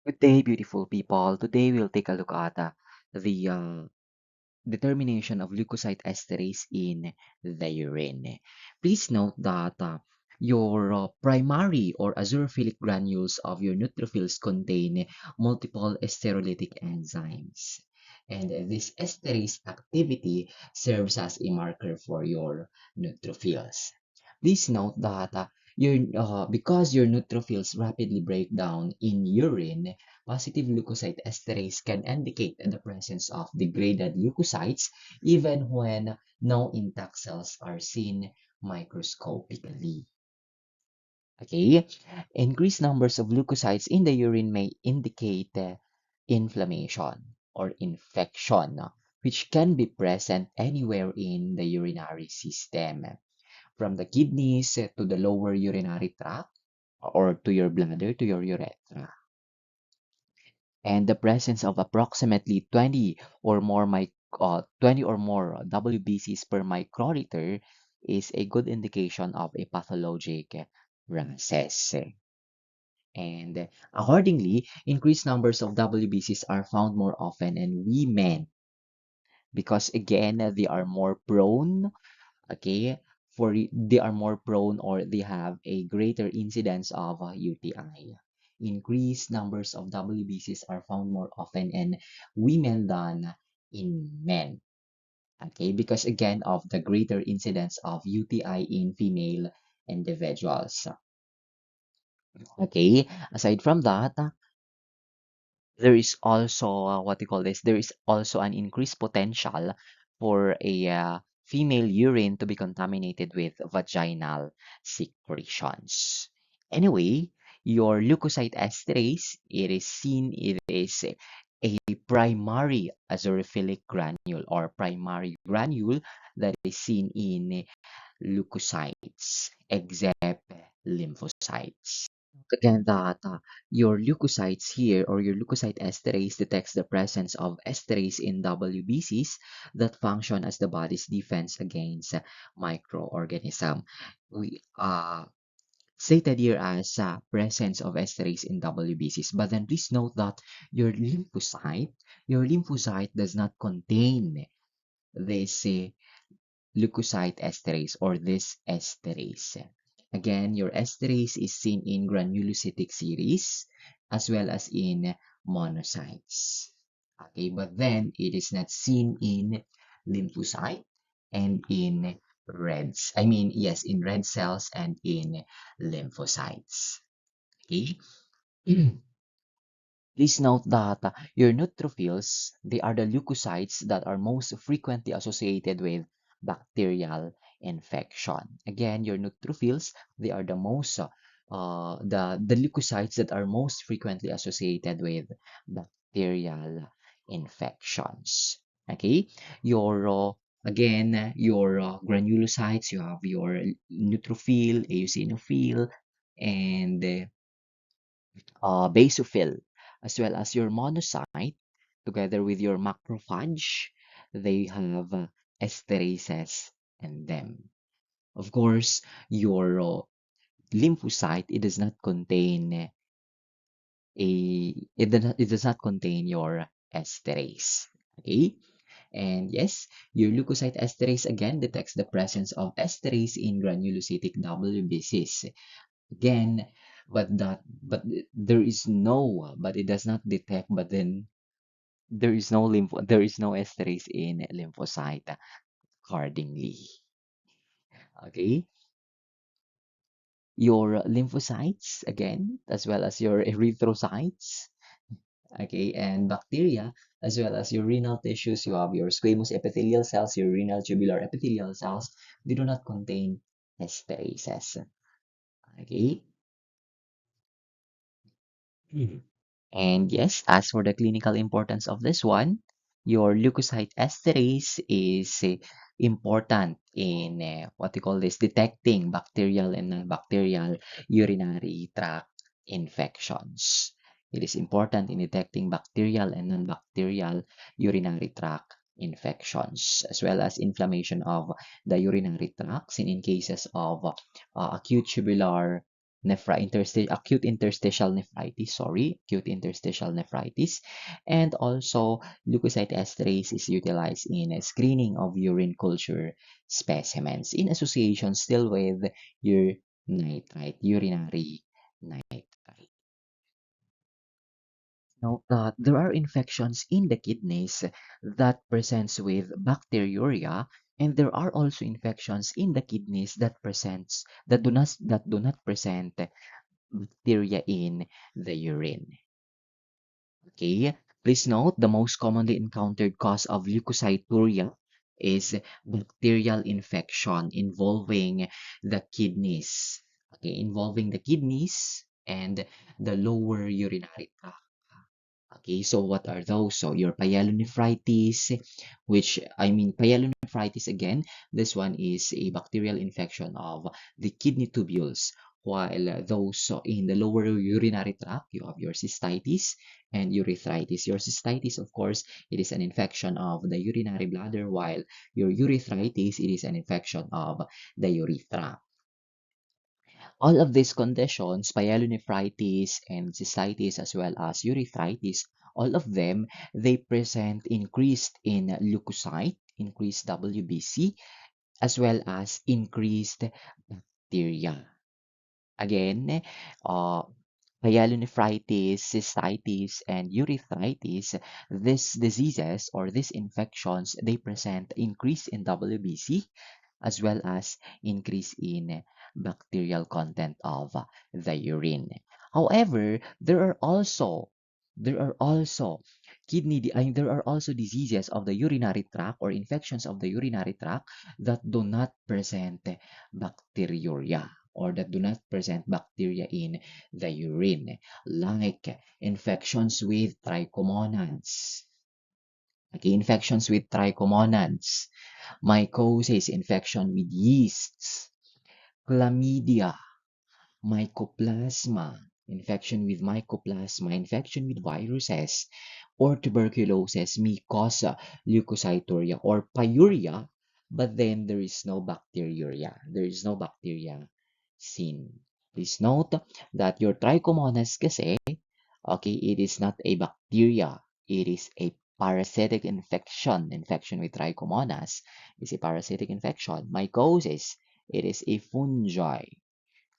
Good day, beautiful people. Today we'll take a look at the determination of leukocyte esterase in the urine. Please note that your primary or azurophilic granules of your neutrophils contain multiple esterolytic enzymes. And this esterase activity serves as a marker for your neutrophils. Please note that because your neutrophils rapidly break down in urine, positive leukocyte esterase can indicate the presence of degraded leukocytes even when no intact cells are seen microscopically. Okay, increased numbers of leukocytes in the urine may indicate inflammation or infection, which can be present anywhere in the urinary system, from the kidneys to the lower urinary tract or to your bladder to your urethra. And the presence of approximately 20 or more WBCs per microliter is a good indication of a pathologic process. And accordingly, increased numbers of WBCs are found more often in women because again they are more prone, okay, they are more prone or they have a greater incidence of UTI. Increased numbers of WBCs are found more often in women than in men. Okay, because again of the greater incidence of UTI in female individuals. Okay, aside from that, there is also what you call this, there is also an increased potential for a female urine to be contaminated with vaginal secretions. Anyway, your leukocyte esterase, it is a primary azurophilic granule or primary granule that is seen in leukocytes except lymphocytes. Again, that your leukocytes here or your leukocyte esterase detects the presence of esterase in WBCs that function as the body's defense against microorganism. We stated here as presence of esterase in WBCs, but then please note that your lymphocyte does not contain this leukocyte esterase or this esterase. Again, your esterase is seen in granulocytic series as well as in monocytes. Okay, but then it is not seen in lymphocyte and in in red cells and in lymphocytes. Okay. Please note that your neutrophils, they are the leukocytes that are most frequently associated with bacterial infection. Again, your neutrophils, they are the most the leukocytes that are most frequently associated with bacterial infections. Okay, your your granulocytes, you have your neutrophil, eosinophil, and basophil, as well as your monocyte, together with your macrophage, they have esterases in them. Of course, your lymphocyte, it does not contain it does not contain your esterase. Okay? And yes, your leukocyte esterase again detects the presence of esterase in granulocytic WBCs. Again, but there is no, but it does not detect, but then there is no esterase in lymphocyte accordingly. Okay, your lymphocytes again, as well as your erythrocytes, okay, and bacteria, as well as your renal tissues, you have your squamous epithelial cells, your renal tubular epithelial cells, they do not contain esterases. Okay. And yes, as for the clinical importance of this one, your leukocyte esterase is important in what you call this, detecting bacterial and non-bacterial urinary tract infections. It is important in detecting bacterial and non-bacterial urinary tract infections, as well as inflammation of the urinary tract, seen in cases of acute tubular acute interstitial nephritis, sorry, acute interstitial nephritis. And also, leukocyte esterase is utilized in screening of urine culture specimens in association still with your nitrite, urinary nitrite. Note that there are infections in the kidneys that presents with bacteriuria, and there are also infections in the kidneys that do not present bacteria in the urine. Okay, please note the most commonly encountered cause of leukocyturia is bacterial infection involving the kidneys. Okay, involving the kidneys and the lower urinary tract. Okay, so what are those? So your pyelonephritis, which I mean pyelonephritis again, this one is a bacterial infection of the kidney tubules. While those in the lower urinary tract, you have your cystitis and urethritis. Your cystitis, of course, it is an infection of the urinary bladder, while your urethritis, it is an infection of the urethra. All of these conditions, pyelonephritis and cystitis as well as urethritis, all of them, they present increased in leukocyte, increased WBC, as well as increased bacteria. Again, uh, pyelonephritis, cystitis, and urethritis, these diseases or these infections, they present increase in WBC as well as increase in bacterial content of the urine. However, there are also there are also diseases of the urinary tract or infections of the urinary tract that do not present bacteriuria or that do not present bacteria in the urine, like infections with trichomonads. Okay, infections with trichomonads, mycosis, infection with yeasts, chlamydia, mycoplasma, infection with mycoplasma, infection with viruses, or tuberculosis may cause leukocyturia or pyuria, but then there is no bacteriuria. There is no bacteria seen. Please note that your trichomonas kasi, okay, it is not a bacteria. It is a parasitic infection. Infection with trichomonas is a parasitic infection. Mycosis, it is a fungi.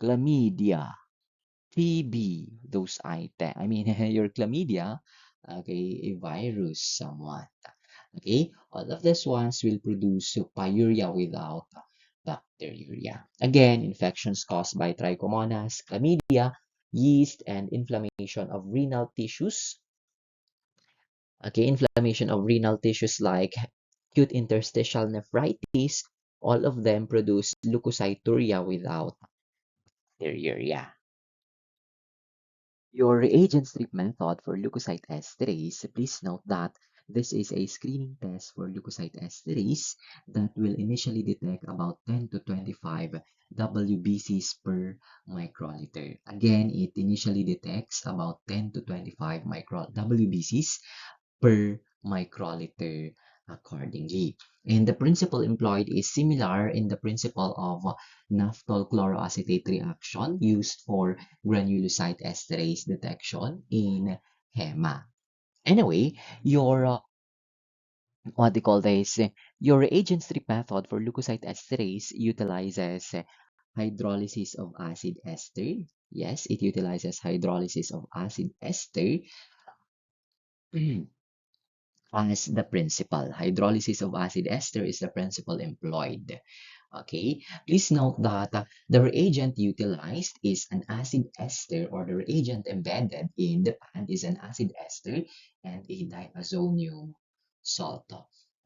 Chlamydia, TB, those items. I mean, your chlamydia, okay, a virus somewhat. Okay, all of these ones will produce pyuria without bacteriuria. Again, infections caused by trichomonas, chlamydia, yeast, and inflammation of renal tissues. Okay, inflammation of renal tissues like acute interstitial nephritis, all of them produce leukocyturia without bacteriuria. Your reagent strip method for leukocyte esterase, please note that this is a screening test for leukocyte esterase that will initially detect about 10 to 25 WBCs per microliter. Again, it initially detects about 10 to 25 WBCs per microliter accordingly. And the principle employed is similar in the principle of naphthol chloroacetate reaction used for granulocyte esterase detection in HEMA. Anyway, your what they call this, your reagent strip method for leukocyte esterase utilizes hydrolysis of acid ester. Yes, it utilizes hydrolysis of acid ester as the principle. Hydrolysis of acid ester is the principle employed. Okay, please note that the reagent utilized is an acid ester, or the reagent embedded in the pan is an acid ester and a diazonium salt.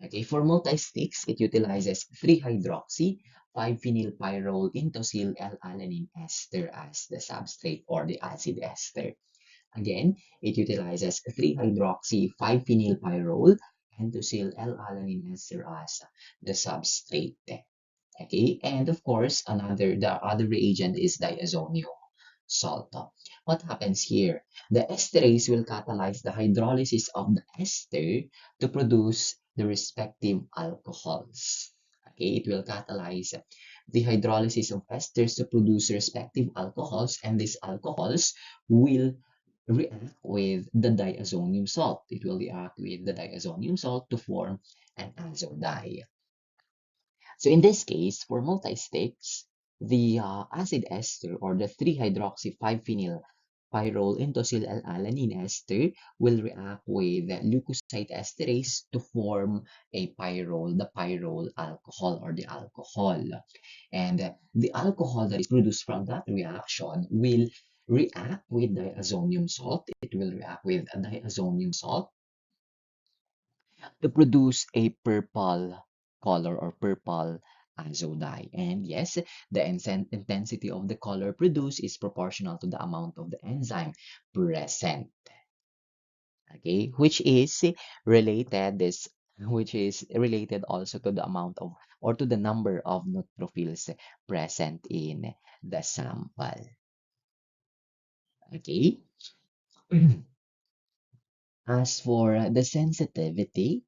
Okay, for multi-sticks, it utilizes 3-hydroxy 5-phenylpyrrole intosyl L-alanine ester as the substrate or the acid ester. Again, it utilizes 3-hydroxy 5-phenylpyrrole and tosyl L-alanine ester as the substrate. Okay, and of course, the other reagent is diazonium salt. What happens here? The esterase will catalyze the hydrolysis of the ester to produce the respective alcohols. Okay, it will catalyze the hydrolysis of esters to produce respective alcohols, and these alcohols will react with the diazonium salt. It will react with the diazonium salt to form an azo-di. So in this case, for multisticks, the acid ester or the 3-hydroxy-5-phenyl pyrrole intosyl L-alanine ester will react with leukocyte esterase to form a pyrrole, the pyrrole alcohol or the alcohol. And the alcohol that is produced from that reaction will react with diazonium salt. It will react with a diazonium salt to produce a purple color or purple azo dye. And yes, the intensity of the color produced is proportional to the amount of the enzyme present. Okay, which is related also to the amount of or to the number of neutrophils present in the sample. Okay. As for the sensitivity,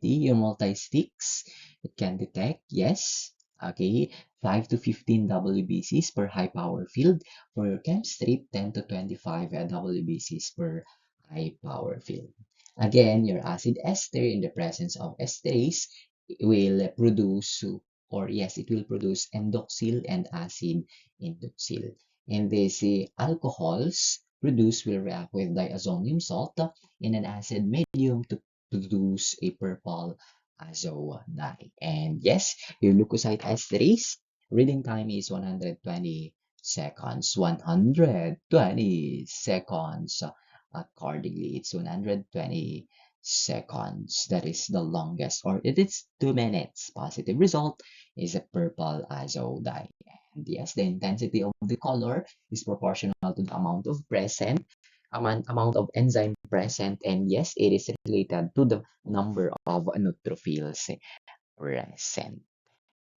your multi-sticks, it can detect, yes, okay, 5 to 15 WBCs per high power field. For your chemstrip, 10 to 25 WBCs per high power field. Again, your acid ester in the presence of esterase will produce, or yes, it will produce endoxyl and acid indoxyl. And these alcohols produced will react with diazonium salt in an acid medium to produce a purple azo dye. And yes, your leukocyte esterase reading time is 120 seconds. 120 seconds. Accordingly, it's 120 seconds. That is the longest, or it is 2 minutes. Positive result is a purple azo dye. And yes, the intensity of the color is proportional to the amount of enzyme present, and yes, it is related to the number of neutrophils present.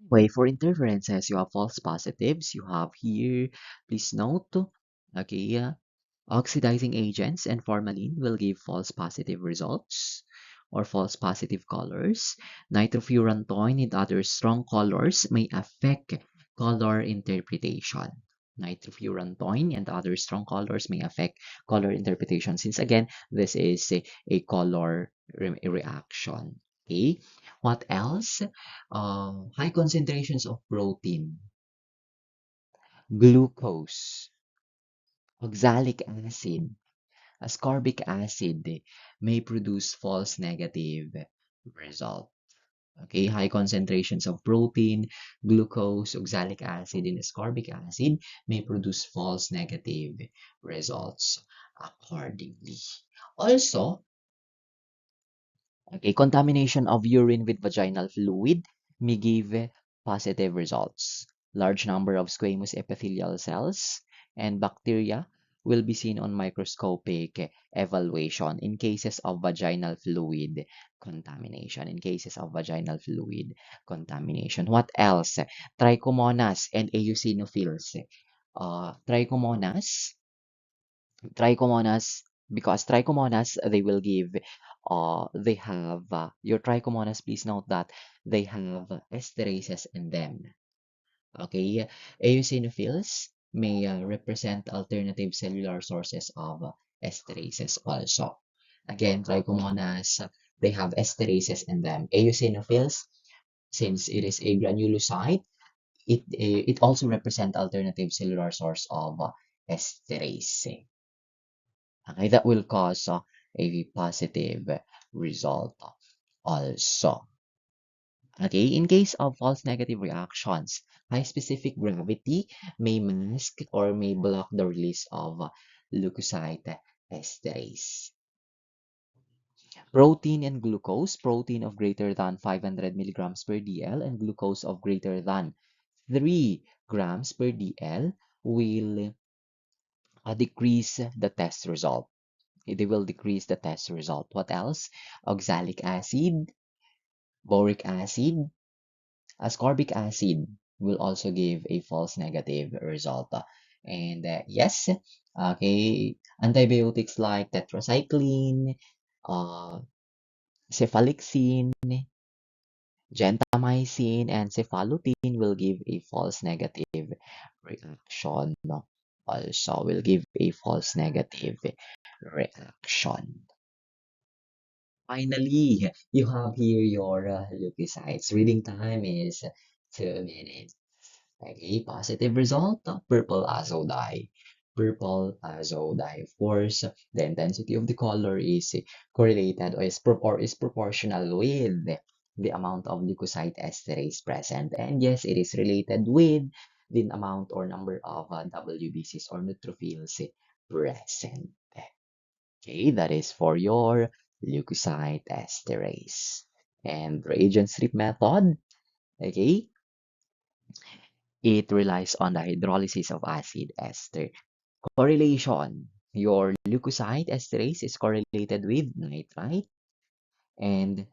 Way for interferences, you have false positives. You have here, please note, okay, oxidizing agents and formalin will give false positive results or false positive colors. Nitrofurantoin and other strong colors may affect color interpretation. Nitrofurantoin and other strong colors may affect color interpretation, since again, this is a color reaction. Okay, what else? High concentrations of protein, glucose, oxalic acid, ascorbic acid may produce false negative result. Okay, high concentrations of protein, glucose, oxalic acid, and ascorbic acid may produce false negative results accordingly. Also, okay, contamination of urine with vaginal fluid may give positive results. Large number of squamous epithelial cells and bacteria will be seen on microscopic evaluation in cases of vaginal fluid contamination. In cases of vaginal fluid contamination. What else? Trichomonas and eosinophils. Trichomonas trichomonas because trichomonas they will give they have your trichomonas, please note that they have esterases in them. Okay, eosinophils may represent alternative cellular sources of esterases also. Again, trichomonas, they have esterases in them. Eosinophils, since it is a granulocyte, it also represent alternative cellular source of esterase. Okay, that will cause a positive result also. Okay, in case of false negative reactions, high specific gravity may mask or may block the release of leukocyte esterase. Protein and glucose, protein of greater than 500 milligrams per dl and glucose of greater than 3 grams per dl will decrease the test result. They will decrease the test result. What else? Oxalic acid, boric acid, ascorbic acid will also give a false negative result. And yes, okay, antibiotics like tetracycline, uh, cephalexin, Gentamicin and cephalotin will give a false negative reaction. Also will give a false negative reaction. Finally, you have here your leukocytes. Reading time is 2 minutes. Okay, positive result, purple azo dye. Purple azo dye. Of course, the intensity of the color is correlated or is proportional with the amount of leukocyte esterase present. And yes, it is related with the amount or number of WBCs or neutrophils present. Okay, that is for your leukocyte esterase. And reagent strip method, okay, it relies on the hydrolysis of acid ester. Correlation. Your leukocyte esterase is correlated with nitrite and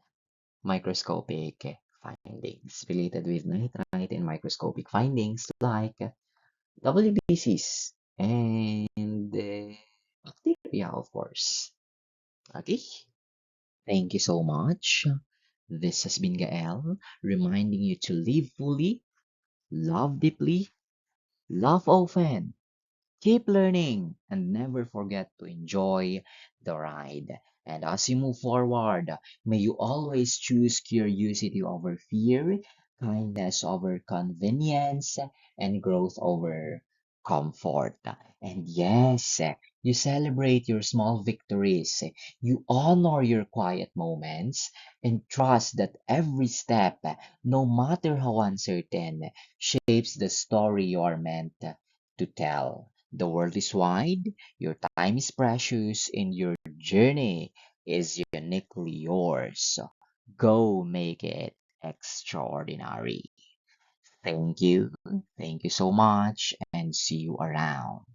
microscopic findings. Related with nitrite and microscopic findings like WBCs and bacteria, of course. Okay. Thank you so much. This has been Gael, reminding you to live fully, love deeply, love often, keep learning, and never forget to enjoy the ride. And as you move forward, may you always choose curiosity over fear, kindness over convenience, and growth over comfort. And yes, you celebrate your small victories, you honor your quiet moments, and trust that every step, no matter how uncertain, shapes the story you are meant to tell. The world is wide, your time is precious, and your journey is uniquely yours. So go make it extraordinary. Thank you. Thank you so much, and see you around.